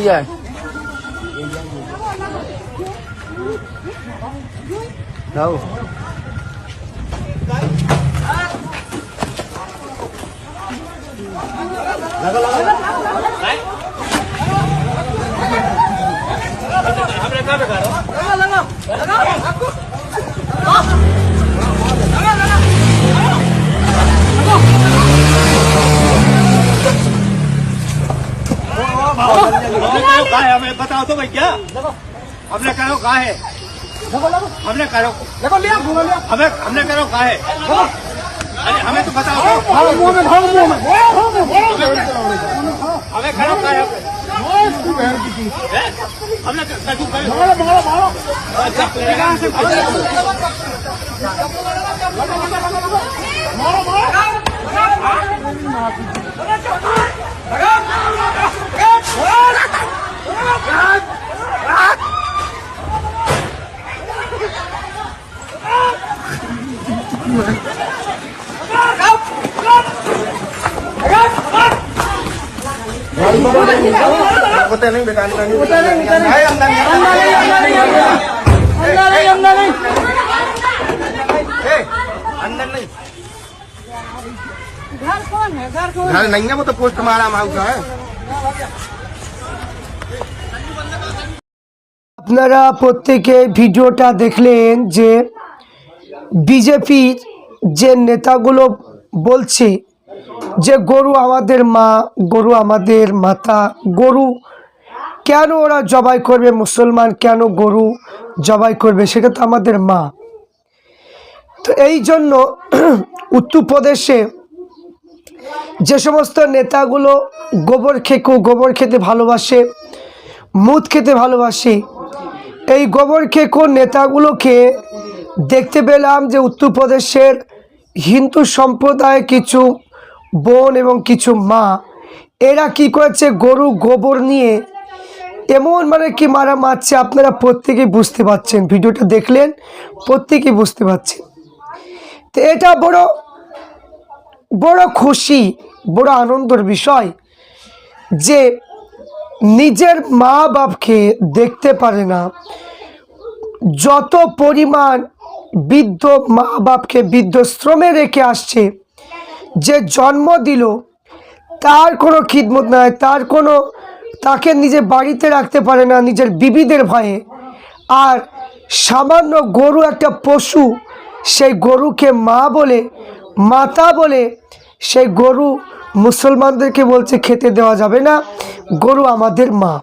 যায় দাও हमें बताओ तो भैया हमने करो कहा है हमने करो हमने करो कहा है अरे हमें तो बताओ हमें करो कहा है हमने पता नहीं बेटा अंदर नहीं घर कौन है? घर नहीं है वो तो पोस्ट मारा हाउस है আপনারা প্রত্যেকে ভিডিওটা দেখলেন যে বিজেপির যে নেতাগুলো বলছে যে গরু আমাদের মা, গরু আমাদের মাতা, গরু কেন ওরা জবাই করবে, মুসলমান কেন গরু জবাই করবে, সেটা তো আমাদের মা। তো এই জন্য উত্তরপ্রদেশে যে সমস্ত নেতাগুলো গোবর খেতে ভালোবাসে, মুদ খেতে ভালোবাসে, এই গোবর খেকো নেতাগুলোকে দেখতে পেলাম যে উত্তরপ্রদেশের হিন্দু সম্প্রদায়ের কিছু বোন এবং কিছু মা এরা কি করেছে, গরু গোবর নিয়ে এমন কি মারছে। আপনারা প্রত্যেকেই বুঝতে পারছেন, ভিডিওটা দেখলেন প্রত্যেকেই বুঝতে পারছেন। তো এটা বড় খুশি, বড় আনন্দের বিষয় যে নিজের মা বাপকে দেখতে পারে না, যত পরিমাণ বৃদ্ধ মা বাপকে বৃদ্ধাশ্রমে রেখে আসছে, যে জন্ম দিল তার কোনো খিদমত নাই, তাকে নিজের বাড়িতে রাখতে পারে না নিজের বিবিদের ভয়ে। আর সামান্য গরু একটা পশু, সেই গরুকে মা বলে, মাতা বলে, সেই গরু মুসলমানদেরকে বলছে খেতে দেওয়া যাবে না, গরু আমাদের মা।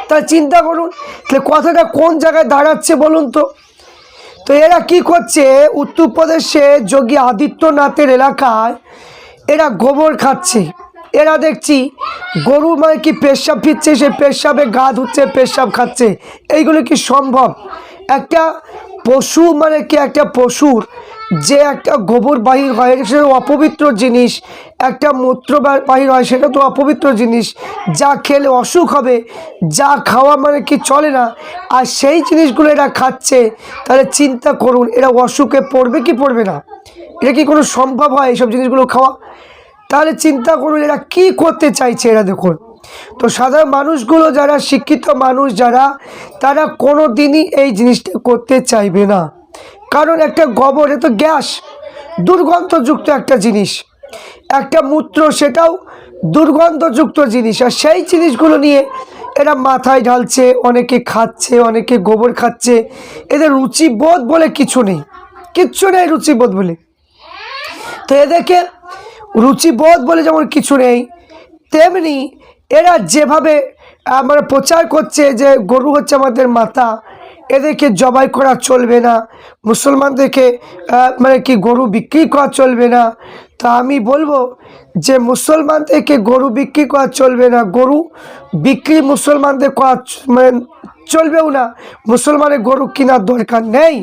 তা চিন্তা করুন কথাটা কোন জায়গায় দাঁড়াচ্ছে বলুন তো। তো এরা কি করছে, উত্তরপ্রদেশে যোগী আদিত্যনাথের এলাকায় এরা গোবর খাচ্ছে। এরা দেখছি গরু কি পেশাব ফিরছে, সে পেশাবে গা ধুচ্ছে, পেশাব খাচ্ছে। এইগুলো কি সম্ভব? একটা পশু কি একটা পশুর যে একটা গোবর বাহির হয় সেটা অপবিত্র জিনিস, একটা মূত্র বাহির হয় সেটা তো অপবিত্র জিনিস, যা খেলে অসুখ হবে, যা খাওয়া কি চলে না, আর সেই জিনিসগুলো এরা খাচ্ছে। তাহলে চিন্তা করুন এরা অসুখে পড়বে কি পড়বে না? এটা কি কোনো সম্ভব হয় এইসব জিনিসগুলো খাওয়া? তাহলে চিন্তা করুন এরা কি করতে চাইছে। এরা দেখুন, তো সাধারণ মানুষগুলো যারা শিক্ষিত মানুষ যারা, তারা কোনো দিনই এই জিনিসটা করতে চাইবে না। কারণ একটা গোবর, এ তো গ্যাস, দুর্গন্ধযুক্ত একটা জিনিস, একটা মূত্র সেটাও দুর্গন্ধযুক্ত জিনিস, আর সেই জিনিসগুলো নিয়ে এরা মাথায় ঢালছে, অনেকে খাচ্ছে, অনেকে গোবর খাচ্ছে। এদের রুচিবোধ বলে কিছু নেই, কিচ্ছু নেই রুচিবোধ বলে। তো এদেরকে রুচিবোধ বলে যেমন কিছু নেই, তেমনি এরা যেভাবে প্রচার করছে যে গরু হচ্ছে আমাদের মাতা, এদেরকে জবাই করা চলবে না, মুসলমানদেরকে কি গরু বিক্রি করা চলবে না। তা আমি বলবো যে মুসলমানদেরকে গরু বিক্রি করা চলবে না, গরু বিক্রি মুসলমানদের করা চলবেও না, মুসলমানের গরু কেনার দরকার নেই।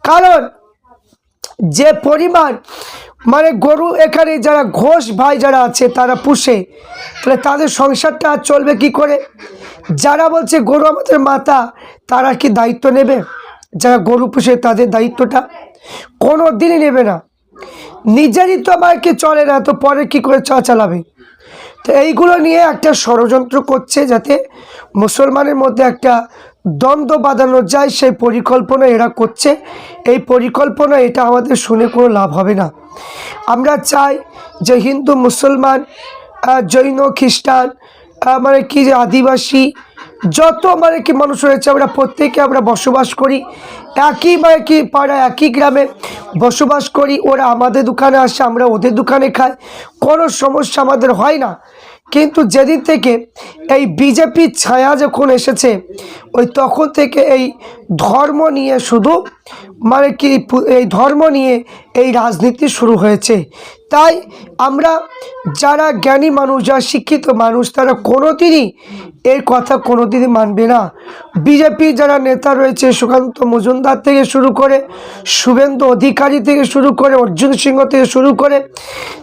কারণ যে পরিমাণ গরু এখানে যারা ঘোষ ভাই যারা আছে তারা পুষে, তাহলে তাদের সংসারটা চলবে কি করে? যারা বলছে গরু আমাদের মাতা, তারা কি দায়িত্ব নেবে? যারা গরু পুষে তাদের দায়িত্বটা কোনো দিনই নেবে না। নিজেরই তো চলে না, তো পরে কি করে চালাবে? তো এইগুলো নিয়ে একটা ষড়যন্ত্র করছে যাতে মুসলমানের মধ্যে একটা দ্বন্দ্ব বাঁধানো যায়, সেই পরিকল্পনা এরা করছে। এই পরিকল্পনা এটা আমাদের শুনে কোনো লাভ হবে না। আমরা চাই যে হিন্দু, মুসলমান, জৈন, খ্রিস্টান, মানে কি যে আদিবাসী, যত মানে কি মানুষ রয়েছে, আমরা প্রত্যেকে আমরা বসবাস করি একই মানে কি পাড়ায়, একই গ্রামে বসবাস করি। ওরা আমাদের দোকানে আসে, আমরা ওদের দোকানে খাই, কোনো সমস্যা আমাদের হয় না। কিন্তু যেদিন থেকে এই বিজেপির ছায়া যখন এসেছে, ওই তখন থেকে এই ধর্ম নিয়ে শুধু মানে কি এই ধর্ম নিয়ে এই রাজনীতি শুরু হয়েছে। তাই আমরা যারা জ্ঞানী মানুষ, যারা শিক্ষিত মানুষ, তারা কোনোদিনই এর কথা কোনোদিনই মানবে না। বিজেপি যারা নেতা রয়েছে, সুকান্ত মজুমদার থেকে শুরু করে, শুভেন্দু অধিকারী থেকে শুরু করে, অর্জুন সিংহ থেকে শুরু করে,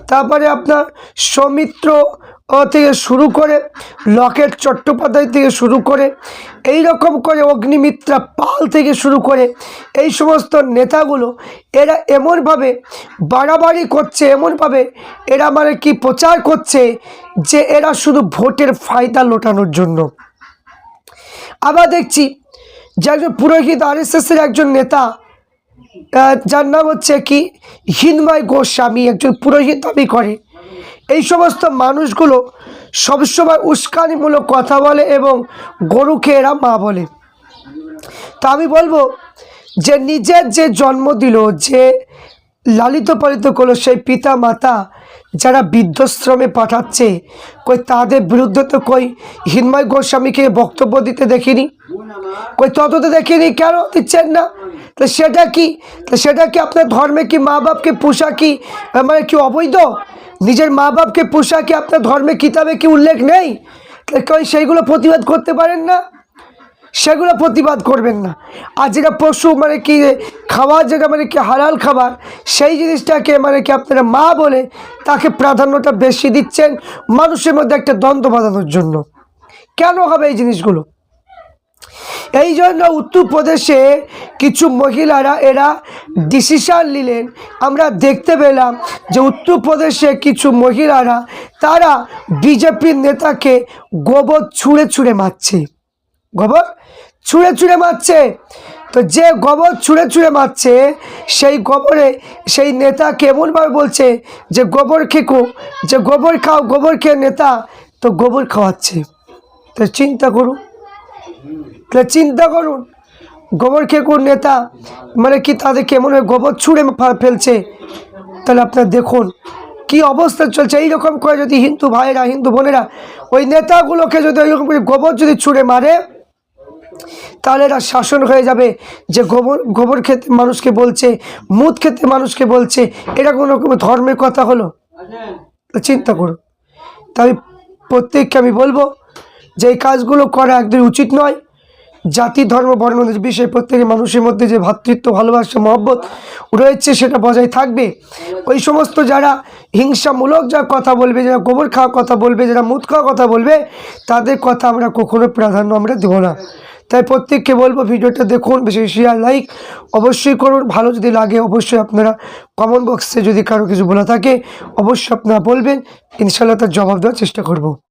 তারপরে আপনার সৌমিত্র থেকে শুরু করে, লকেট চট্টোপাধ্যায় থেকে শুরু করে, এই রকম করে অগ্নিমিত্রা পাল থেকে শুরু করে, এই সমস্ত নেতাগুলো এরা এমনভাবে বাড়াবাড়ি করছে, এমনভাবে এরা মানে কি প্রচার করছে যে এরা শুধু ভোটের ফায়দা লোটানোর জন্য। আবার দেখছি যে একজন পুরোহিত, আরএসএসের একজন নেতা, যার নাম হচ্ছে কি হিন্ময় গোস্বামী, একজন পুরোহিত দাবি করে। এই সমস্ত মানুষগুলো সবসময় উস্কানিমূলক কথা বলে এবং গরুকে এরা মা বলে। তা আমি বলবো যে নিজের যে জন্ম দিল, যে লালিত পালিত করলো, সেই পিতা মাতা যারা বৃদ্ধাশ্রমে পাঠাচ্ছে, কই তাদের বিরুদ্ধে তো কই হিন্ময় গোস্বামীকে বক্তব্য দিতে দেখিনি, কই তত দেখিনি। কেন দিচ্ছেন না? তো সেটা কি, তো সেটা কি আপনার ধর্মে কি মা বাপকে পোষা কি মানে কি অবৈধ? নিজের মা বাপকে পোষা কি আপনার ধর্মে কিতাবে কি উল্লেখ নেই? কই সেইগুলো প্রতিবাদ করতে পারেন না? সেগুলো প্রতিবাদ করবেন না। আর যেটা পশু মানে কি খাবার, যেটা মানে কি হালাল খাবার, সেই জিনিসটাকে মানে কি আপনারা মা বলে তাকে প্রাধান্যটা বেশি দিচ্ছেন মানুষের মধ্যে একটা দ্বন্দ্ব বাঁধানোর জন্য। কেন হবে এই জিনিসগুলো? এই জন্য উত্তরপ্রদেশে কিছু মহিলারা এরা ডিসিশান নিলেন। আমরা দেখতে পেলাম যে উত্তরপ্রদেশে কিছু মহিলারা তারা বিজেপির নেতাকে গোবর ছুঁড়ে ছুঁড়ে মারছে, গোবর ছুঁড়ে ছুঁড়ে মারছে। তো যে গোবর ছুঁড়ে ছুঁড়ে মারছে, সেই গোবরে সেই নেতা কেমনভাবে বলছে যে গোবর খেকো, যে গোবর খাও, গোবর খেয়ে নেতা তো গোবর খাওয়াচ্ছে। তো চিন্তা করুন, তাহলে চিন্তা করুন, গোবর খেকোর নেতা মানে কি তাদের কেমন গোবর ছুঁড়ে ফেলছে। তাহলে আপনারা দেখুন কি অবস্থা চলছে। এইরকম করে যদি হিন্দু ভাইয়েরা, হিন্দু বোনেরা ওই নেতাগুলোকে যদি ওইরকম করে গোবর যদি ছুঁড়ে মারে, তাহলে এরা শাসন হয়ে যাবে। যে গোবর খেতে মানুষকে বলছে, মুদ খেতে মানুষকে বলছে, এটা কোনো রকম ধর্মের কথা হলো? চিন্তা করুন। তাই প্রত্যেককে আমি বলবো যে এই কাজগুলো করা একদমই উচিত নয়। জাতি, ধর্ম, বর্ণ বিষয়ে প্রত্যেকের মানুষের মধ্যে যে ভ্রাতৃত্ব, ভালোবাসা, মহব্বত রয়েছে সেটা বজায় থাকবে। ওই সমস্ত যারা হিংসামূলক যা কথা বলবে, যারা গোবর খাওয়া কথা বলবে, যারা মুদ খাওয়া কথা বলবে, তাদের কথা আমরা কখনো প্রাধান্য আমরা দেব না। তাই প্রত্যেককে বলবো ভিডিওটা দেখুন, বেশি শেয়ার লাইক অবশ্যই করুন। ভালো যদি লাগে অবশ্যই আপনারা কমেন্ট বক্সে যদি কারো কিছু বলা থাকে অবশ্যই আপনারা বলবেন, ইনশাআল্লাহ তার জবাব দেওয়ার চেষ্টা করব।